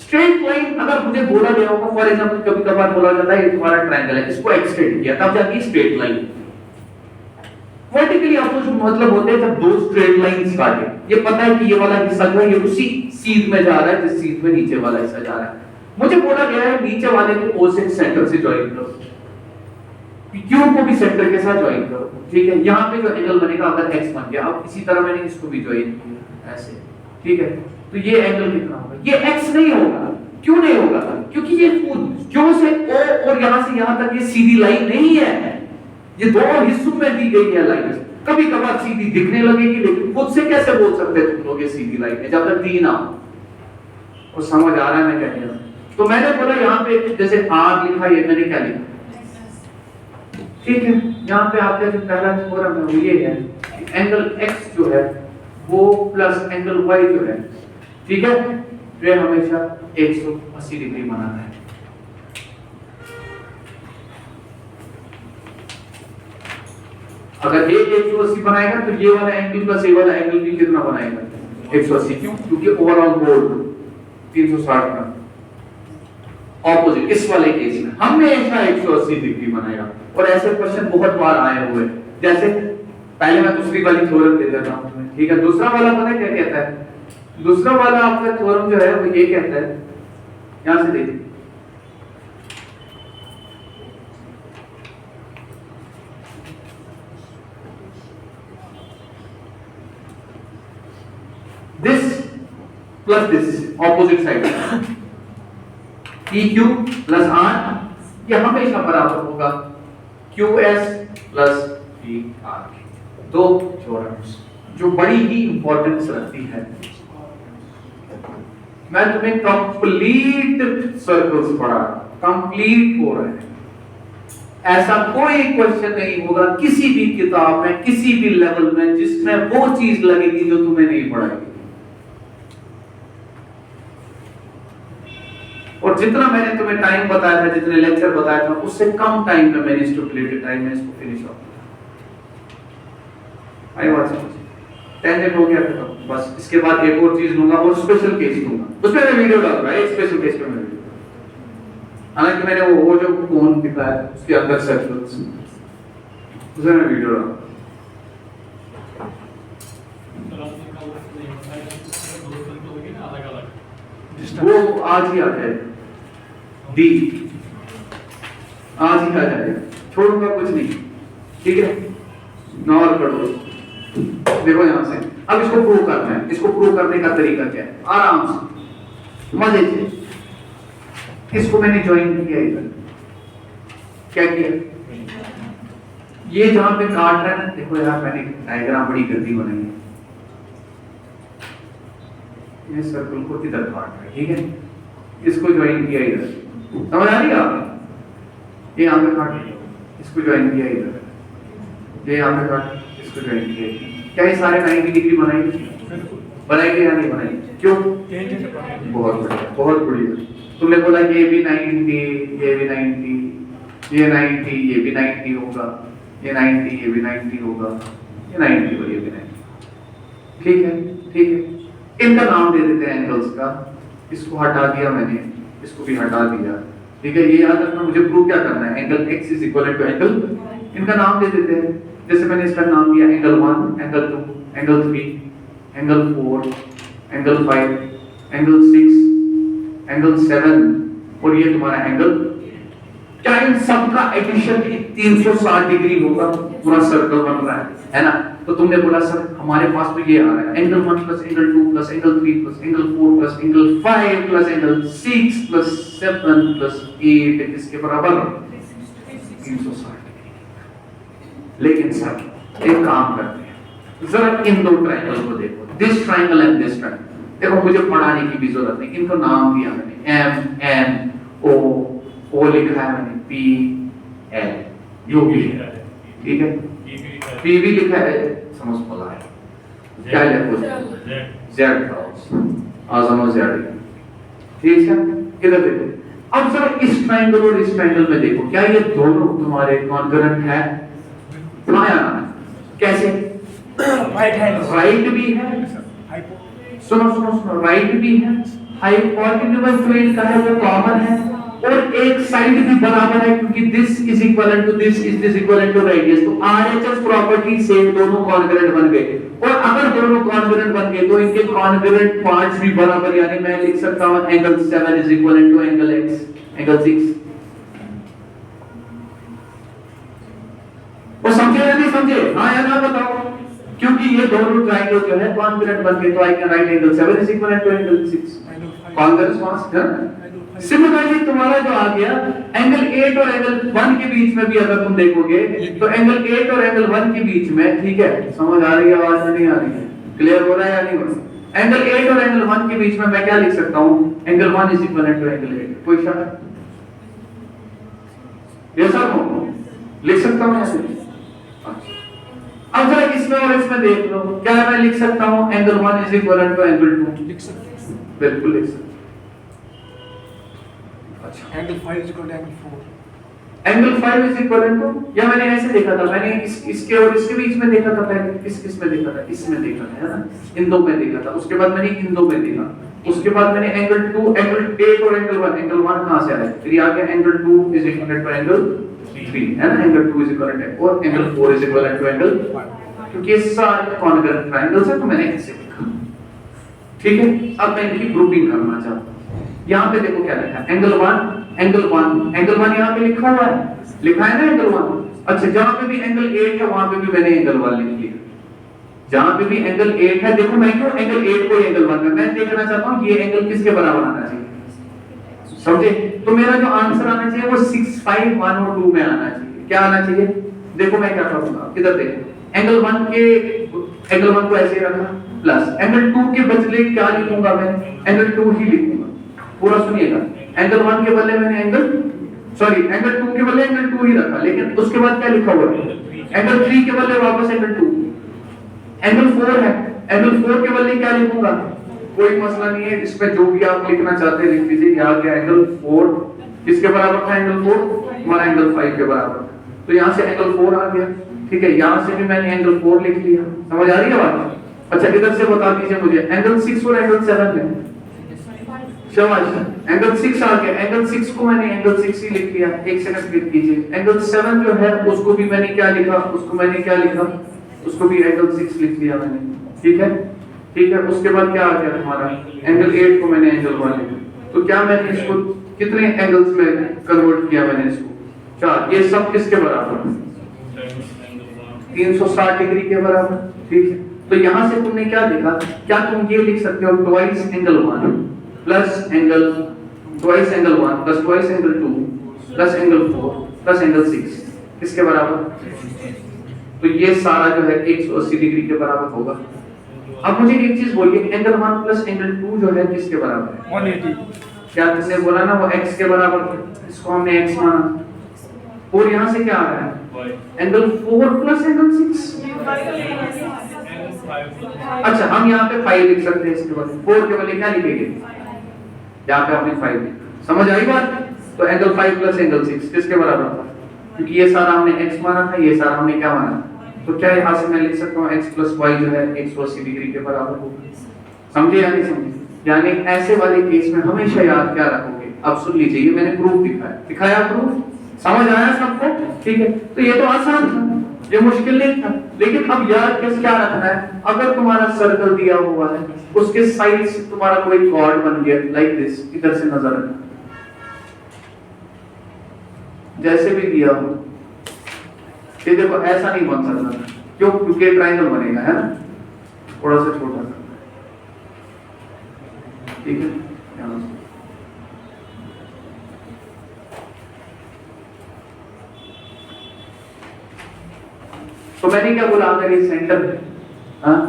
स्ट्रेट लाइन अगर मुझे बोला गया होगा, फॉर एग्जांपल कभी कभार बोला जाता है ये तुम्हारा ट्रायंगल है, इसको एक्सटेंड किया तब जाके स्ट्रेट लाइन। वर्टिकली अपोजिट मतलब होते हैं जब दो स्ट्रेट लाइंस काटे, ये पता है कि ये वाला हिस्सा जो है ये उसी सीध में जा रहा है जिस सीध में नीचे वाला हिस्सा जा रहा है। मुझे बोला गया है नीचे वाले को ओ से सेंटर से ज्वाइन करो, क्यू को भी सेंटर के साथ ज्वाइन करो, ठीक है। यहाँ पे जो एंगल बनेगा अगर एक्स बन गया, अब इसी तरह मैंने इसको भी ज्वाइन किया ऐसे, ठीक है। तो ये एंगल कितना होगा, ये एक्स नहीं होगा। क्यों नहीं होगा, क्योंकि ये क्यू से ओ और यहाँ से यहाँ तक ये सीधी लाइन नहीं है, ये दो हिस्सों में दी गई है लाइन। कभी कभार सीधी दिखने लगेगी, लेकिन खुद से कैसे बोल सकते तुम लोग ये सीधी लाइन है जब तक दी ना हो। और समझ आ रहा है मैं क्या कह रहा हूं? तो मैंने बोला यहाँ पे जैसे आर लिखा, ये मैंने क्या लिखा, ठीक है। यहाँ पे आपका जो पहला थ्योरम है वो ये है कि एंगल एक्स जो है वो प्लस एंगल वाई जो है, ठीक है, ये हमेशा 180 डिग्री बनाना है। अगर ये 180 बनाएगा तो ये वाला एंगल प्लस ये वाला एंगल भी कितना बनाएगा, 180। क्यों? क्योंकि ओवरऑल कोण 360 का ऑपोजिट इस वाले केस में हमेशा 180 डिग्री बनाएगा। और ऐसे क्वेश्चन बहुत बार आए हुए, जैसे पहले मैं दूसरी वाली थ्योरम दे देता हूं, ठीक है। दूसरा वाला पता है क्या कहता है, दूसरा वाला आपका थ्योरम जो है वो ये कहता है, यहां से देखिए, this plus this opposite side PQ plus R ये हमेशा बराबर होगा QS plus PR। दो थ्योरम्स जो बड़ी ही इंपॉर्टेंस रखती है। मैं तुम्हें कंप्लीट सर्कल्स पढ़ा, कंप्लीट हो रहे हैं। ऐसा कोई क्वेश्चन नहीं होगा किसी भी किताब में किसी भी लेवल में जिसमें वो चीज लगेगी जो तुम्हें नहीं पढ़ाएगी। और जितना मैंने तुम्हें टाइम बताया था, जितने लेक्चर बताया था, उससे कम टाइम में मैंने स्टिपुलेटेड टाइम में इसको फिनिश ऑफ किया। आई बात समझ? टेंजेंट हो गया था, बस इसके बाद एक और चीज लूंगा और स्पेशल केस लूंगा, उसमें मैं वीडियो डालूंगा एक स्पेशल केस पे मैं वीडियो। हालांकि मैंने वो जो कोन दिखाया उसके अंदर सर्कल्स उसमें मैं वीडियो डालूंगा। वो आज ही आ जाएगा, दी आज ही आ जाएगा, छोड़ूंगा कुछ नहीं, ठीक है। नॉर कर दो, देखो यहां से। अब इसको प्रूव करना है, इसको प्रूव करने का तरीका क्या है, आराम से मजे से। इसको मैंने ज्वाइन किया इधर, क्या किया, ये जहां पे काट रहा है ना, देखो यार मैंने डायग्राम बड़ी गंदी बनाई है, ये सर्कल को इधर काट रहा है, ठीक है। इसको ज्वाइन किया इधर, समझ आ रही है आपको, ये यहां पे काट लिया, इसको ज्वाइन किया इधर, ये यहां पे काट, इसको ज्वाइन किया इधर। क्या ये सारे 90 डिग्री बनाएंगे या नहीं बनाएंगे? क्यों? बहुत बढ़िया, बहुत बढ़िया। तुमने बोला ये भी 90, ये भी 90, ये 90, ये भी 90 होगा, ये 90, ये भी 90 होगा, ये 90 और ये भी 90, ठीक है, ठीक है। इनका नाम दे देते हैं एंगल्स का। इसको हटा दिया मैंने, इसको भी हटा दिया, ठीक है। ये याद रखना, मुझे प्रूव क्या करना है, angle x is equal to angle, इनका नाम दे देते हैं। जैसे मैंने इसका नाम दिया angle 1, angle 2, angle 3, angle 4, angle 5, angle 6, angle 7 और ये तुम्हारा एंगल। क्या इन सब का एडिशन 360 डिग्री होगा? पूरा सर्कल बन रहा है ना। तो तुमने बोला सर हमारे पास तो ये आ रहा है, angle 1 plus angle 2 plus angle 3 plus angle 4 plus angle 5 plus angle 6 plus 7 plus 8 इसके बराबर 360। लेकिन सर एक काम करते हैं, जरा इन दो ट्रायंगल को देखो, this triangle and this triangle. देखो मुझे पढ़ाने की भी जरूरत नहीं, इनको नाम दिया मैंने, एम एन ओ लिखा है मैंने, पी एल यू भी लिखा है, ठीक है, पी भी लिखा है, समझ पड़ा है क्या लिखो, जेड आजम जेड, ठीक है। इधर देखो, अब जरा इस ट्रायंगल और इस ट्रायंगल में देखो, क्या ये दोनों तुम्हारे कॉन्ग्रुएंट है? कैसे? राइट भी है, सुनो सुनो सुनो, राइट भी है, हाइपोटेन्यूज जो इनका है वो कॉमन है, और एक साइड भी बराबर है क्योंकि this is equivalent to this, is this equivalent to radius. तो आरएचएस प्रॉपर्टी से दोनों कॉन्ग्रुएंट बन गए, और अगर दोनों कॉन्ग्रुएंट बन गए तो इनके कॉन्ग्रुएंट पार्ट्स भी बराबर, यानी मैं लिख सकता हूं angle 7 is equivalent to angle x, angle 6 वो समझे या नहीं समझे? हाँ या ना बताओ। क्योंकि ये दोनों ट्रायंगल जो है कॉन्ग्रुएंट बनते तो I can write angle 7 is equal to angle 6। कौन द रिस्पांस है? सिमिलरली तुम्हारा जो आ गया एंगल 8 और एंगल 1 के बीच में भी अगर तुम देखोगे तो एंगल 8 और एंगल 1 के बीच में, ठीक है, समझ आ रही है आवाज या नहीं आ रही है? क्लियर हो रहा है या नहीं हो रहा? एंगल 8 और एंगल 1 के बीच में मैं क्या लिख सकता हूं? Angle 1 is equal to angle 8। कोई शक है? ये सब लिख सकता हूं ऐसे। अब जरा इसमें और इसमें देख लो, क्या मैं लिख सकता हूं angle 1 is equal to angle 2? लिख सकते हैं। बिल्कुल लिख सकते। अच्छा, angle 5 is equal to angle 4। Angle 5 is equal to, या मैंने ऐसे देखा था, मैंने इसके और इसके बीच में देखा था, पहले किस में देखा था? इसमें देखा था, है ना? इन दो में देखा था, उसके बाद मैंने इन दो में देखा, उसके बाद मैंने एंगल 2, एंगल 8 और एंगल 1 कहां से आया? फिर आ गया angle 2 is equal to angle 3, है ना? एंगल 2 इज इक्वल टू और angle 4 is equal to angle 1, क्योंकि ये सारे कॉन्ग्रुएंट ट्रायंगल्स है तो मैंने ऐसे लिखा। ठीक है, अब मैं इनकी ग्रुपिंग करना चाहता हूं। यहां पे देखो क्या लिखा है, एंगल 1 एंगल 1 यहां पे लिखा हुआ है, लिखा है ना एंगल 1। अच्छा, जहां पे भी एंगल 8 है वहां पे भी मैंने एंगल 1 लिख लिया। जहां पे भी एंगल 8 है, देखो मैं क्यों एंगल 8 को एंगल 1 में मैं देखना चाहता हूं कि ये एंगल किसके बराबर आना चाहिए, समझे? तो मेरा जो आंसर आना चाहिए वो 6, 5, 1 और 2 में आना चाहिए। क्या आना चाहिए? देखो मैं क्या करूंगा, इधर देखो, एंगल 1 को ऐसे रखना, प्लस एंगल 2 के बदले क्या लिखूंगा मैं? एंगल 2 ही लिखूंगा। पूरा सुनिएगा, एंगल 1 के बदले मैंने एंगल 2 के बदले एंगल 2 ही रखा, लेकिन उसके बाद क्या लिखा हुआ है? एंगल 3 के बदले वापस एंगल 2। एंगल 4 है, एंगल 4 के बदले क्या लिखूंगा? कोई मसला नहीं है, इसमें जो भी आप लिखना चाहते हैं लिख लीजिए। यहाँ क्या एंगल 4 किसके बराबर था? एंगल 4 हमारा एंगल 5 के बराबर, तो यहाँ से एंगल 4 आ गया। ठीक है, यहाँ से भी मैंने एंगल 4 लिख लिया। समझ आ रही है बात? अच्छा, इधर से बता दीजिए मुझे एंगल 6 और एंगल 7 में। शाबाश, एंगल 6 आ गया, एंगल 6 को मैंने एंगल 6 ही लिख लिया। एक सेकंड वेट कीजिए, एंगल 7 जो है उसको भी मैंने क्या लिखा? उसको भी एंगल 6 लिख लिया मैंने। ठीक है, ठीक है, उसके बाद क्या आ गया हमारा? एंगल 8 को मैंने एंगल 1 लिखा। तो क्या मैंने इसको कितने एंगल्स में कन्वर्ट किया मैंने इसको? 4। ये सब किसके बराबर? 360 डिग्री के बराबर। ठीक है, तो यहां से तुमने क्या देखा? क्या तुम ये लिख सकते हो twice angle 1 plus angle twice angle 1 plus twice angle 2 plus angle 4 plus angle 6 किसके बराबर? तो ये सारा जो है 180 डिग्री के बराबर होगा। अब मुझे एक चीज बोलिए, एंगल 1 प्लस एंगल 2 जो है किसके बराबर है? 180। क्या तुमने बोला ना वो x के बराबर है, इसको हमने x माना। और यहां से क्या आ रहा है? Angle 4 plus angle 6। अच्छा, हम यहाँ पे 5 लिख सकते हैं, इसके बाद 4 के बदले क्या लिखेंगे? यहाँ पे हमने 5 लिखा। समझ आई बात? तो एंगल 5 प्लस एंगल 6 किसके बराबर था? क्योंकि ये सारा हमने x माना था, ये सारा हमने क्या माना? तो क्या यहाँ से मैं लिख सकता हूँ x प्लस y जो है 180 डिग्री के बराबर होगा। समझे या नहीं समझे? यानी ऐसे वाले केस में हमेशा याद क्या रखोगे? अब सुन लीजिए, ये मैंने प्रूफ दिखाया प्रूफ, समझ आया सबको? ठीक है, तो ये तो आसान था, ये मुश्किल नहीं था। लेकिन अब याद क्या रखना है? अगर तुम्हारा सर्कल दिया हुआ है, उसके साइड से तुम्हारा कोई कॉर्ड बन गया लाइक दिस, इधर से नजर रखना, जैसे भी दिया हो। ये देखो ऐसा नहीं बन सकता, क्यों? क्योंकि ट्रायंगल बनेगा, है ना? थोड़ा सा छोटा सा, ठीक है? तो मैंने क्या बोला? अगर ये सेंटर है, हाँ,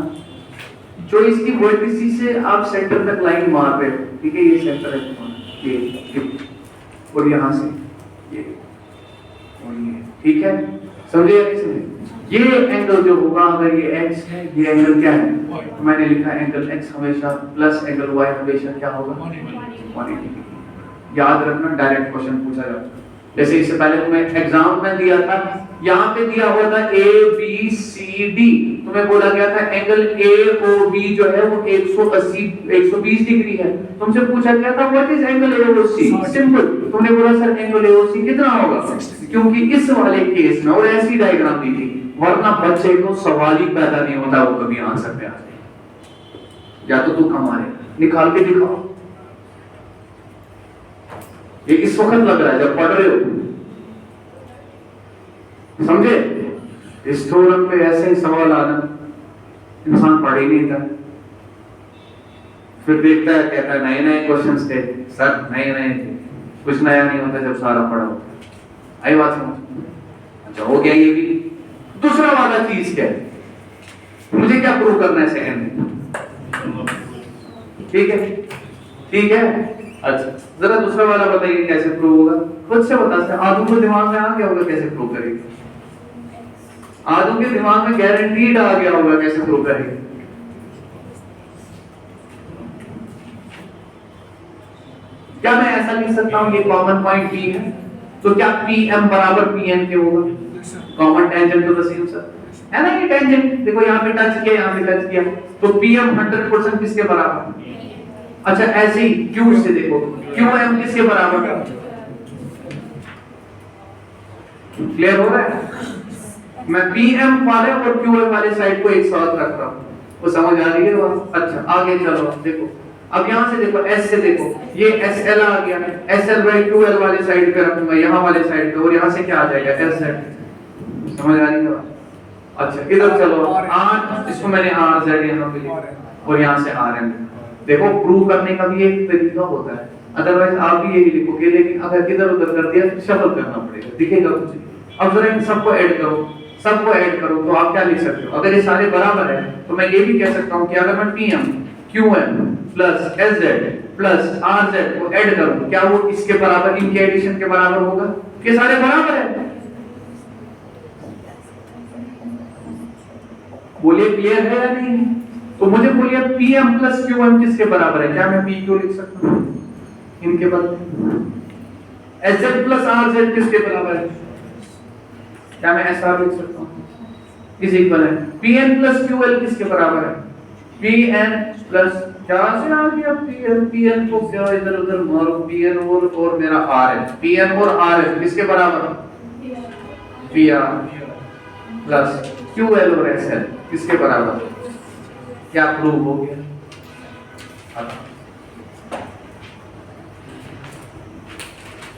जो इसकी वर्टिसिस से आप सेंटर तक लाइन मार रहे हो, ठीक है, ये सेंटर है तुम्हारा, ये और यहाँ से ये और ये, ठीक है? समझे या नहीं समझे? ये एंगल जो होगा, अगर ये x है, ये एंगल क्या है? तो मैंने लिखा एंगल x हमेशा प्लस एंगल y हमेशा क्या होगा? 180 डिग्री। याद रखना, डायरेक्ट क्वेश्चन पूछा जाता है। जैसे इससे पहले तुम्हें एग्जाम में दिया था, यहाँ पे दिया हुआ था ABCD, तुम्हें बोला गया था एंगल AOB जो है वो 120 डिग्री है। तुमसे पूछा गया था what is angle AOC? Simple, तुमने बोला सर एंगल AOC कितना होगा? क्योंकि इस वाले केस में और ऐसी डायग्राम दी थी, वरना बच्चे को सवाल ही पैदा नहीं होता वो कभी आंसर पे आ जाए। या तो तू कमाए, निकाल के दिखाओ। ये इस वक्त लग रहा है जब पढ़ रहे हो, समझे? इस थ्योरम पे ऐसे ही सवाल आना इंसान पढ़ ही नहीं था। फिर देखता है, कहता है नए नए क्वेश्चंस थे सर, नए नए थे। कुछ नया नहीं होता जब सारा पढ़ा होता। आई बात समझ? अच्छा हो गया ये भी। दूसरा वाला चीज क्या है, मुझे क्या प्रूव करना है सेकंड में? ठीक है, ठीक है। अच्छा जरा दूसरा वाला बताइए कैसे प्रूव होगा। खुद से बता सकते। आदू को दिमाग में आ गया होगा कैसे प्रूव करेंगे? आदू के दिमाग में गारंटीड आ गया होगा कैसे प्रूव करेंगे? क्या मैं ऐसा लिख सकता हूं ये कॉमन पॉइंट P है, तो क्या PM बराबर PN के होगा? Common tangent to the same sir है ना। ये टेंजेंट देखो यहाँ पे टच किया, यहाँ पे टच किया, तो PM 100% किसके बराबर? अच्छा ऐसे ही Q से देखो, QM किसके बराबर? क्लियर हो रहा है? मैं PM वाले और QM वाले साइड को एक साथ रख रहा हूँ, वो समझ आ रही है बात? अच्छा आगे चलो देखो, अब यहाँ से देखो, S से देखो, ये SL आ गया, SL बाई 2L वाले साइड पे रखूंगा, यहाँ वाले साइड पे, और यहाँ से क्या आ जाएगा? SZ। समझ आ रही है? अच्छा इधर चलो, R, इसको मैंने RZ यहाँ पे लिखा और यहाँ से RM। देखो प्रूव करने का भी एक तरीका होता है, अदरवाइज आप भी यही लिखोगे, लेकिन अगर इधर उधर कर दिया तो शफल करना पड़ेगा, दिखेगा कुछ। अब जरा इन सबको ऐड करो, सबको ऐड करो, तो आप क्या लिख सकते हो? अगर ये सारे बराबर है तो मैं ये भी कह सकता हूँ कि अगर मैं PM QM plus SZ plus RZ को ऐड करूं, क्या वो इसके बराबर, इनके एडिशन के बराबर होगा? ये सारे बराबर है। बोलिए क्लियर है या नहीं? तो मुझे बोलिए PM प्लस QM किसके बराबर है? क्या मैं PQ लिख सकता हूं इनके बदले? SZ प्लस RZ किसके बराबर है? क्या मैं SR लिख सकता हूं? इज इक्वल है PN प्लस QL किसके बराबर है? PN प्लस, क्या से आ गया PN को क्या इधर उधर मारो, PN और मेरा RN, PN और RN किसके बराबर? PR प्लस QL और SL किसके बराबर? क्या प्रूव हो गया?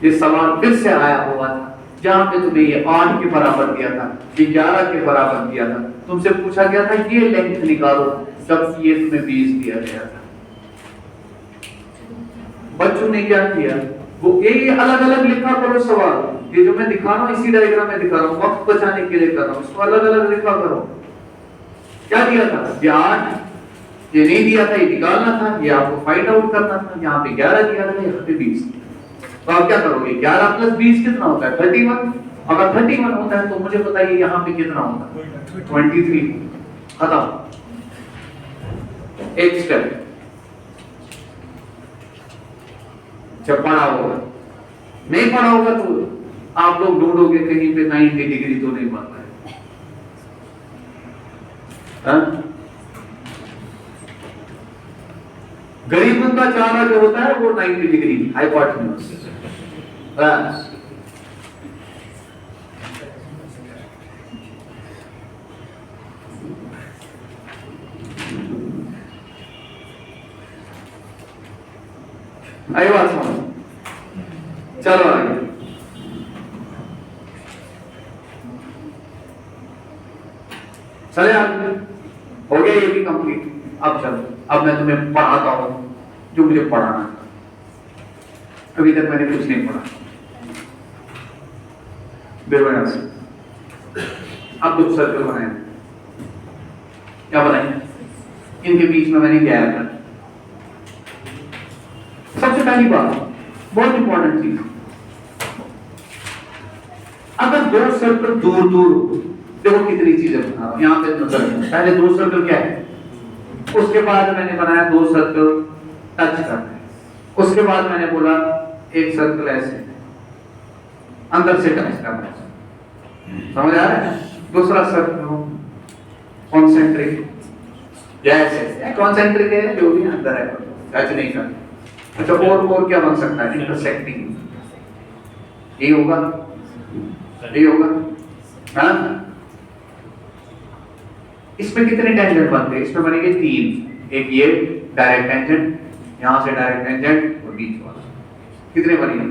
ये सवाल फिर से आया हुआ था, जहां पे तुम्हें ये 8 के बराबर दिया था, ये 11 के बराबर दिया था, तुमसे पूछा गया था ये लेंथ निकालो, जबकि ये तुम्हें 20 दिया गया था। बच्चों ने क्या किया, वो ये अलग अलग लिखा करो सवाल, ये जो मैं दिखा रहा हूँ इसी डायग्राम में दिखा रहा हूँ, वक्त बचाने के लिए कर रहा हूँ, इसको अलग अलग लिखा करो। क्या दिया था? ये 8, ये नहीं दिया था, ये निकालना था, ये आपको फाइंड आउट करना था। यहाँ पे 11 दिया था, यहाँ पे 20। तो आप क्या करोगे? 11 प्लस 20 कितना होता है? 31। अगर 31 होता है तो मुझे बताइए यहाँ पे कितना होता है? 23। खत्म, एक स्टेप। जब पढ़ा होगा, नहीं पढ़ा होगा तो आप लोग ढूंढोगे कहीं पे 90 डिग्री तो नहीं बनता है। गरीब का चारा जो होता है वो 90 डिग्री हाइपोटेन्यूज। आई बात समझ? चलो आगे। चले आगे, हो गया ये भी कंप्लीट। अब चलो, अब मैं तुम्हें पढ़ाता हूं जो मुझे पढ़ाना था। अभी तक मैंने कुछ नहीं पढ़ा। देखो से अब कुछ सर्कल बनाए, क्या बनाए? इनके बीच में मैंने गैप रखा। सबसे पहली बात, बहुत इंपॉर्टेंट चीज, अगर दो सर्कल दूर दूर हो, देखो कितनी चीजें बना रहा हूं यहां पे नजर। पहले दो सर्कल क्या है, उसके बाद मैंने बनाया दो सर्कल टच करना है, उसके बाद मैंने बोला एक सर्कल ऐसे अंदर से टच करना है। समझ आ रहा है? दूसरा सर्कल कॉन्सेंट्रिक, जैसे कॉन्सेंट्रिक है जो भी अंदर है, टच नहीं करना। अच्छा और क्या बन सकता है? इंटरसेक्टिंग, ये होगा, ये होगा, हाँ? इसमें कितने टेंजेंट बनते हैं? इसमें बनेंगे 3, एक ये डायरेक्ट टेंजेंट, यहां से डायरेक्ट टेंजेंट और बीच वाला। कितने बनेंगे?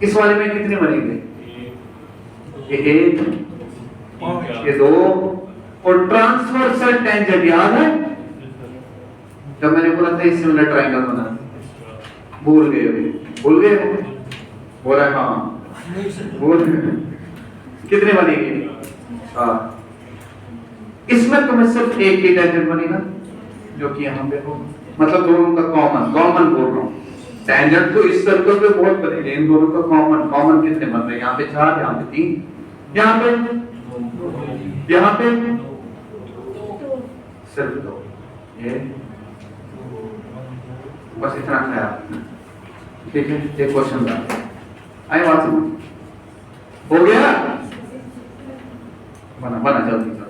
इस वाले में कितने बनेंगे? ये 1 ये 2 और ट्रांसवर्सल टेंजेंट याद है जब मैंने बोला था सिमिलर ट्रायंगल बना भूल गए हो बोल रहा है हाँ बोल कितने बनेंगे 4 इसमें तुम्हें सिर्फ एक ही टेंजेंट बनेगा जो कि यहाँ पे हो मतलब दोनों का कॉमन बोल रहा हूँ टेंजेंट तो इस सर्कल पे बहुत बनेंगे इन दोनों का कॉमन कितने बन रहे हैं यहाँ पे 4 यहाँ पे 3 यहाँ पे सिर्फ 2 ये बस इतना ख्याल ठीक है एक क्वेश्चन था आए बात हो गया बना जल्दी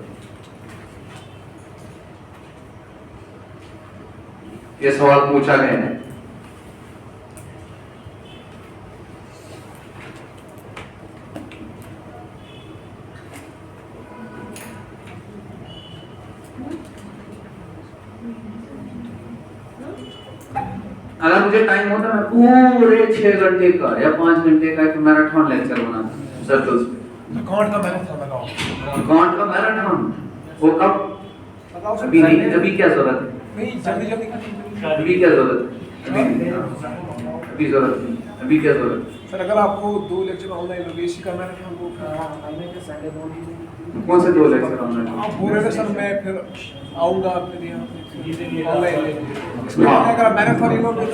ये सवाल पूछा गया है अगर मुझे टाइम होता मैं पूरे 6 घंटे का या 5 घंटे का एक मैराथन लेक्चर बनाता सर्कल्स पे अकाउंट का मैराथन लगाओ अकाउंट का मैराथन वो कब अभी नहीं अभी क्या जरूरत है नहीं जल्दी अभी क्या जरूरत है अभी जरूरत नहीं अभी क्या जरूरत है सर अगर आपको 2 लेक्चर ऑनलाइन होंगे इसी का मैराथन वो कौन से 2 लेक्चर ऑनलाइन आप बोल रहे थे सर मैं फिर आऊंगा आपके लिए ऑनलाइन अगर मैराथन ही लोगे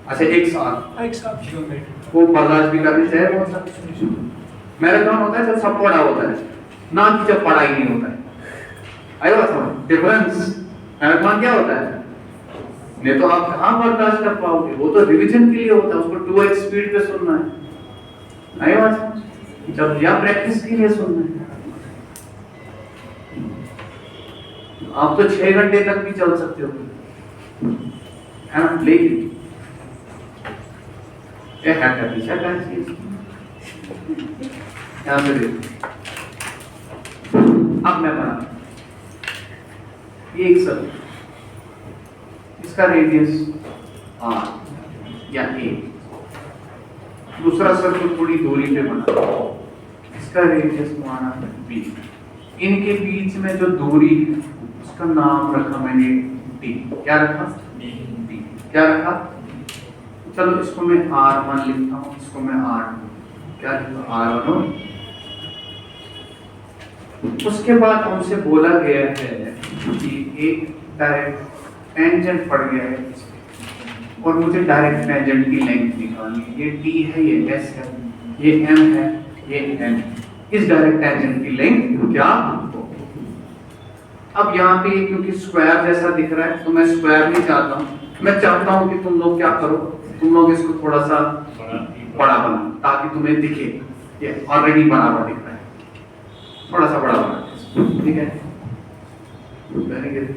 अच्छा एक साथ वो बर्दाश्त भी करनी चाहिए बहुत सारे मैराथन होता है जब सब पढ़ा होता है ना कि जब पढ़ाई नहीं होता है आयो समझ डिफरेंस मैराथन क्या होता है नहीं तो आप कहाँ बर्दाश्त कर पाओगे वो तो रिवीजन के लिए होता है उसको 2x स्पीड पे सुनना है आयो समझ जब या प्रैक्टिस के लिए सुनना है आप तो 6 घंटे तक भी चल सकते हो है ना लेकिन ये है क्या पीछा क्या चीज यहाँ पे देखो अब मैं बना ये एक सर्कल इसका रेडियस r या a दूसरा सर्कल थोड़ी दूरी पे बना इसका रेडियस माना b इनके बीच में जो दूरी है उसका नाम रखा मैंने d क्या रखा d क्या रखा चलो इसको मैं r1 लिखता हूँ इसको मैं r2 क्या लिखता r1 उसके बाद हमसे बोला गया है कि एक डायरेक्ट टेंजेंट पड़ गया है और मुझे डायरेक्ट टेंजेंट की लेंथ निकालनी है ये d है ये s है ये m है ये n इस डायरेक्ट टेंजेंट की लेंथ क्या हो अब यहाँ पे क्योंकि स्क्वायर जैसा दिख रहा है तो मैं स्क्वायर नहीं चाहता हूँ मैं चाहता हूँ कि तुम लोग क्या करो तुम लोग इसको थोड़ा सा बड़ा बना ताकि तुम्हें दिखे ये ऑलरेडी बराबर दिख रहा है थोड़ा सा बड़ा बना ठीक है वेरी गुड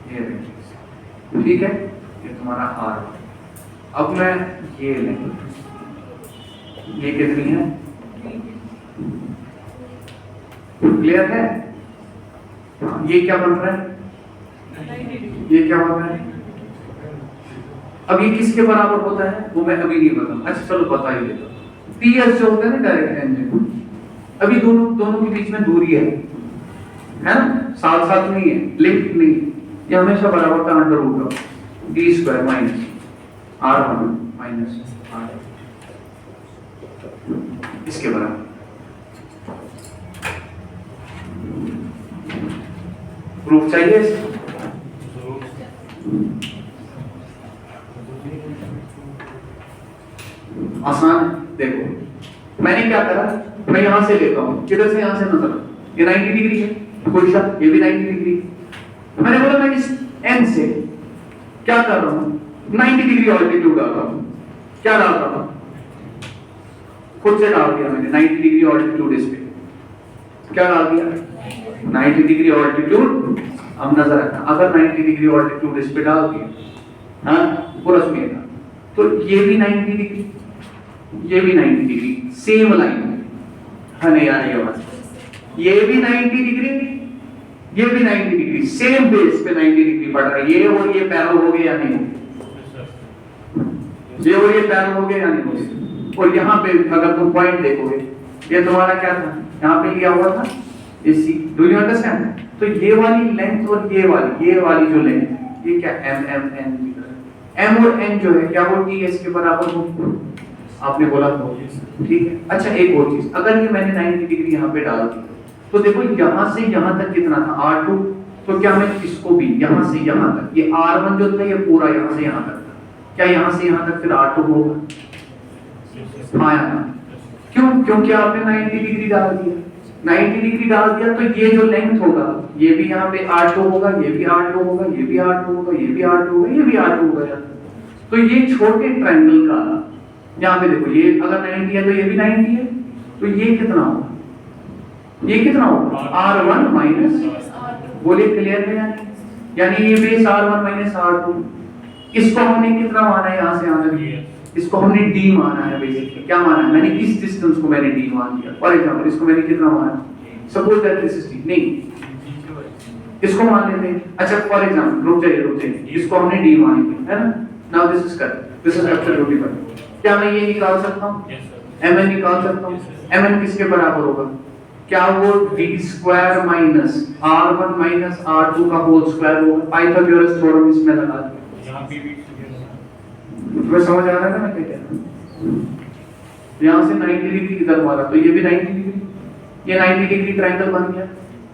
ये ठीक है ये तुम्हारा r अब मैं ये लेंगे ये कितनी है क्लियर है ये क्या बन रहा है ये क्या बन रहा है अब ये किसके बराबर होता है वो मैं अभी नहीं बताऊं अच्छा चलो बता ही देता PS जो होता है ना डायरेक्ट टेंजेंट अभी दोनों के बीच में दूरी है ना साथ साथ नहीं है लिंक नहीं ये हमेशा बराबर का अंडर रूट होगा d square minus r1 minus r इसके बराबर प्रूफ चाहिए आसान देखो मैंने क्या करा मैं यहां से लेता हूं किधर से यहां से नजर ये 90 डिग्री है कोई शक ये भी 90 डिग्री मैंने बोला मैं इस n से क्या कर रहा हूं 90 डिग्री ऑल्टीट्यूड डाल रहा हूं क्या डाल रहा हूं खुद से डाल दिया मैंने 90 डिग्री ऑल्टीट्यूड इस पे क्या डाल दिया 90 डिग्री ऑल्टीट्यूड अब नजर रखना अगर 90 डिग्री ऑल्टीट्यूड इस पे डाल दिया हाँ पूरा सुनिएगा तो ये भी 90 डिग्री ये भी 90 डिग्री सेम लाइन है नहीं यार ये बात ये भी 90 डिग्री ये भी 90 डिग्री सेम बेस पे 90 डिग्री पड़ रहा है ये और ये पैरल हो गए या नहीं हो ये और ये पैरल हो गए या नहीं हो और यहाँ पे अगर तुम पॉइंट देखोगे, ये तुम्हारा क्या था, यहाँ पे लिया हुआ था ये सी, डू यू अंडरस्टैंड? तो ये वाली लेंथ और ये वाली जो लेंथ, ये क्या एम एम एन, एम और एन जो है क्या वो टी एस के बराबर हो, आपने बोला तो ठीक है। अच्छा एक और चीज, अगर ये मैंने 90 डिग्री यहाँ पे डाल दी तो देखो यहाँ से यहाँ तक कितना था R2, तो क्या मैं इसको भी यहाँ से यहाँ तक, ये R1 जो था ये पूरा यहाँ से यहाँ तक था, क्या यहाँ से यहाँ तक फिर R2 होगा? हाँ यार, क्यों? क्योंकि आपने 90 डिग्री डाल दिया, 90 डिग्री डाल दिया तो ये जो लेंथ होगा ये भी यहाँ पे R2 होगा, ये भी R2 होगा, ये भी R2 होगा, ये भी R2 होगा, ये भी R2 होगा यार। तो ये छोटे ट्रायंगल का यहाँ पे देखो, ये अगर 90 है तो ये भी 90 है, तो ये कितना होगा, ये कितना होगा R1 माइनस, बोलिए क्लियर है यानी ये बेस R1 माइनस R2, इसको हमने कितना माना है यहाँ से यहाँ तक, इसको हमने D माना है बेसिकली, क्या माना है मैंने, इस डिस्टेंस को मैंने D मान लिया। फॉर एग्जांपल इसको मैंने कितना माना, suppose that this is D, नहीं इसको मान लेते हैं। अच्छा फॉर एग्जांपल रुक जाइए, इसको हमने D मान लिया है ना, now this is correct, this is absolutely correct. क्या मैं ये निकाल सकता हूँ, mn निकाल सकता हूँ, mn किसके बराबर होगा, क्या वो d square minus r1 minus r2 का होल स्क्वायर होगा, पाइथागोरस थ्योरम इसमें लगा दिया। यहाँ पे भी तुम्हें समझ आ रहा है ना मैं क्या कह रहा हूँ? यहाँ से 90 डिग्री इधर मारा तो ये भी 90 डिग्री, ये 90 डिग्री ट्रायंगल बन गया।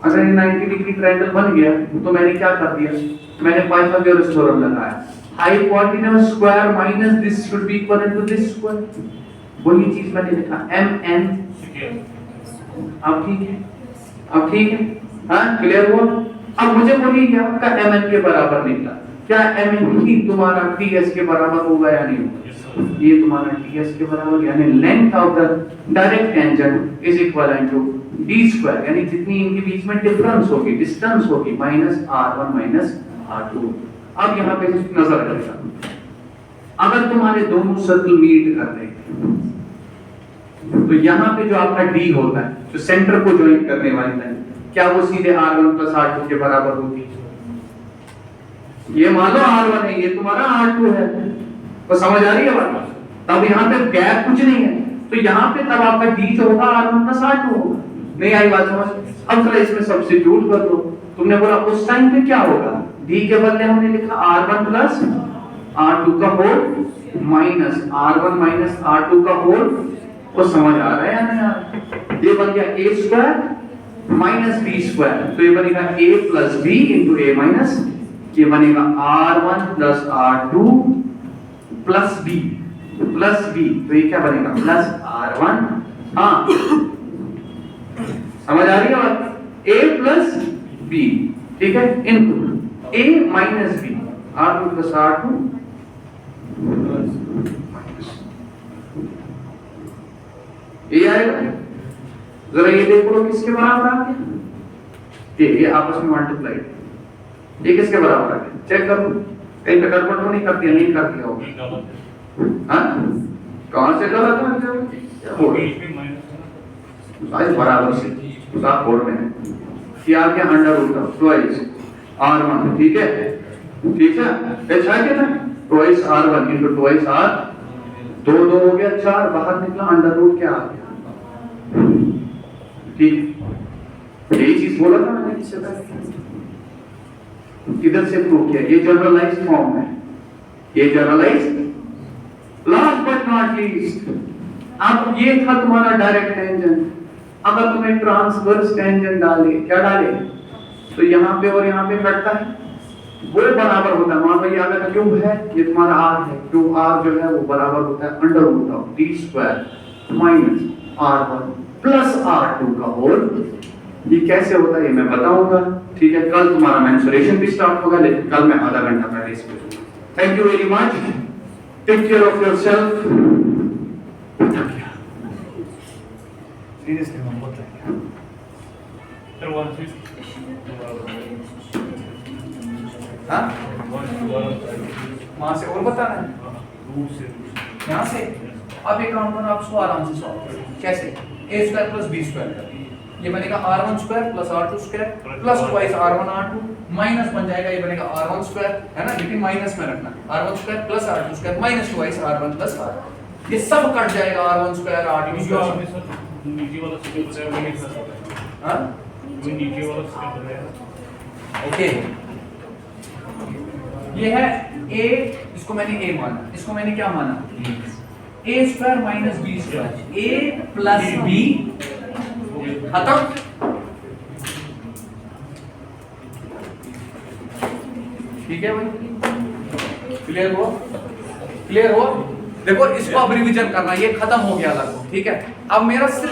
अगर ये 90 डिग्री ट्रायंगल बन गया तो मैंने क्या कर दिया, मैंने पाइथागोरस थ्योरम लगाया, hypotenuse square minus this should be equal to this square, वही चीज मैंने लिखा mn। अब ठीक है, अब ठीक है, हाँ क्लियर हुआ? अब मुझे बोलिए ये आपका mn के बराबर निकला, क्या mn ही तुम्हारा ts के बराबर होगा या नहीं होगा? ये तुम्हारा ts के बराबर, यानी length of the direct tangent is equal to d square, यानी जितनी इनके बीच में डिफरेंस होगी, डिस्टेंस होगी, माइनस r1 माइनस r2। अब यहाँ पे नजर रखिएगा, अगर तुम्हारे दोनों सर्कल मीट कर रहे हैं तो यहाँ पे जो आपका D होता है, जो सेंटर को ज्वाइन करने वाली लाइन, क्या वो सीधे R1 प्लस R2 के बराबर होगी? ये मान लो R1 है, ये तुम्हारा R2 है, तो समझ आ रही है बात? तब यहाँ पे गैप कुछ नहीं है, तो यहाँ पे तब आपका D जो होगा R1 प्लस R2 होगा। नहीं आई बात समझ? अब जरा इसमें सब्स्टिट्यूट कर दो, तुमने बोला उस टाइम पे क्या होगा, D के बदले हमने लिखा R1 प्लस R2 का whole minus R1 minus R2 का होल, वो समझ आ रहा है या नहीं आ रहा? ये बन गया a square minus b square, तो ये बनेगा a plus b into a minus, ये बनेगा R1 plus R2 plus b, तो ये क्या बनेगा प्लस R1, हाँ समझ आ रही है बात, a प्लस b, ठीक है, into a minus b, R1 plus R2 ये आएगा। जरा ये देखो किसके बराबर आ गया, ये आपस में मल्टीप्लाई, ये किसके बराबर आ गया, चेक करो कहीं पे गड़बड़ तो नहीं कर दिया, नहीं कर दिया होगा, हाँ कौन से गलत हो गया, आज बराबर से साथ बोल रहे हैं कि आप क्या under root of twice r1, ठीक है, ठीक है, अच्छा क्या था twice r1 into twice r, दो हो गया 4, बाहर निकला अंडर रूट क्या आ गया, ठीक, यही चीज बोला था मैंने इससे पहले, इधर से प्रूव किया, ये जनरलाइज्ड फॉर्म है, ये generalized. Last but not least, अब ये था तुम्हारा डायरेक्ट टेंजेंट, अगर तुम्हें ट्रांसवर्स टेंजेंट डाले, क्या डाले, तो यहाँ पे और यहाँ पे कटता है, वो बराबर होता है, मान लो ये अगर क्यूब है, ये तुम्हारा r है, क्यूब r जो है वो बराबर होता है under root of d square minus r1 plus r2 का होल। ये कैसे होता है ये मैं बताऊंगा, ठीक है, कल तुम्हारा मेंसुरेशन भी स्टार्ट होगा, लेकिन कल मैं आधा घंटा पहले इसको दूंगा। Thank you very much, take care of yourself. Seriously मैं बोलता हूं सर 160 हां वहां से और बताना है, यहाँ से अब एक काम करो, आप इसको आराम से सॉल्व करो, कैसे, a square plus b square, ये बनेगा r1 square plus r2 square plus twice r1 r2 minus बन जाएगा, ये बनेगा r1 स्क्वायर, है ना, लेकिन माइनस में रखना, r1 square plus r2 square minus twice r1 plus r2, ये सब कट जाएगा r1 स्क्वायर r2 नीचे वाला में स्क्वायर। सर नीचे वाला स्क्वायर बताया वो नहीं सर हाँ वो नीचे वाला स्क्वायर बताया ओके, ये है a, इसको मैंने a माना, इसको मैंने क्या माना a square minus b square, a plus b खत्म। ठीक है भाई, क्लियर हुआ? क्लियर हुआ? देखो इसको अब रिवीजन करना, ये खत्म हो गया लगभग। ठीक है, अब मेरा सिर्फ